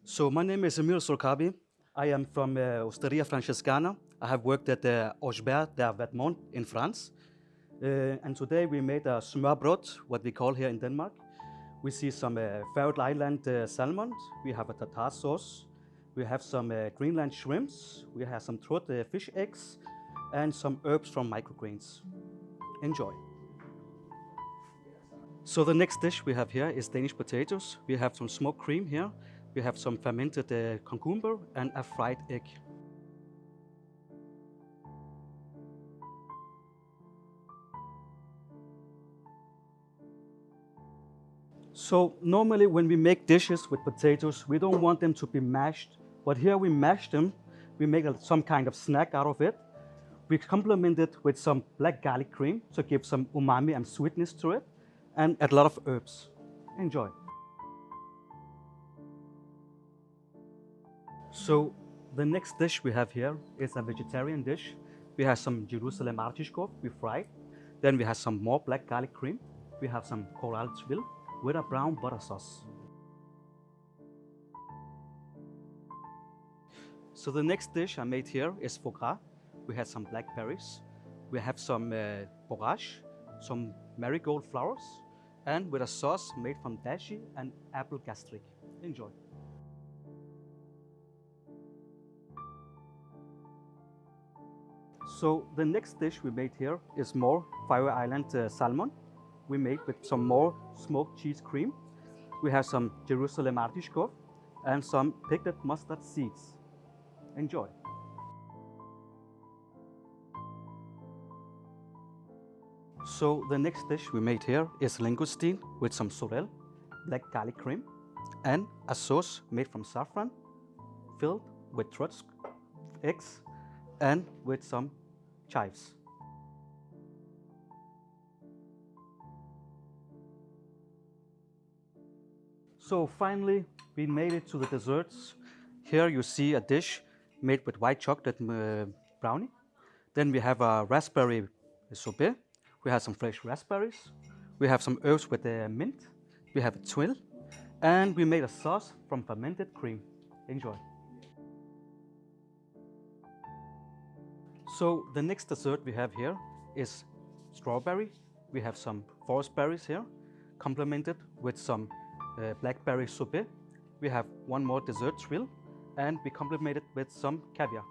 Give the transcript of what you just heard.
So my name is Emil Sorkabi. I am from Osteria Francescana. I have worked at Auberge de Vermont in France. And today we made a smørbrød, what we call here in Denmark. We see some Faroe Island salmon. We have a tartar sauce. We have some Greenland shrimps. We have some trout fish eggs and some herbs from microgreens. Enjoy. So the next dish we have here is Danish potatoes. We have some smoked cream here. We have some fermented cucumber and a fried egg. So normally when we make dishes with potatoes, we don't want them to be mashed, but here we mash them. We make some kind of snack out of it. We complement it with some black garlic cream to give some umami and sweetness to it, and a lot of herbs. Enjoy. So the next dish we have here is a vegetarian dish. We have some Jerusalem artichoke we fried. Then we have some more black garlic cream. We have some coral twill with a brown butter sauce. So the next dish I made here is foie gras. We have some blackberries. We have some borage, some marigold flowers, and with a sauce made from dashi and apple gastric. Enjoy. So the next dish we made here is more Faroe Island salmon. We made with some more smoked cheese cream. We have some Jerusalem artichoke and some pickled mustard seeds. Enjoy. So the next dish we made here is langoustine with some sorrel, black garlic cream, and a sauce made from saffron, filled with trout eggs and with some chives. So finally, we made it to the desserts. Here you see a dish made with white chocolate brownie. Then we have a raspberry sorbet. We have some fresh raspberries. We have some herbs with mint. We have a twill. And we made a sauce from fermented cream. Enjoy. So the next dessert we have here is strawberry. We have some forest berries here, complemented with some blackberry sorbet. We have one more dessert twill, and we complement it with some caviar.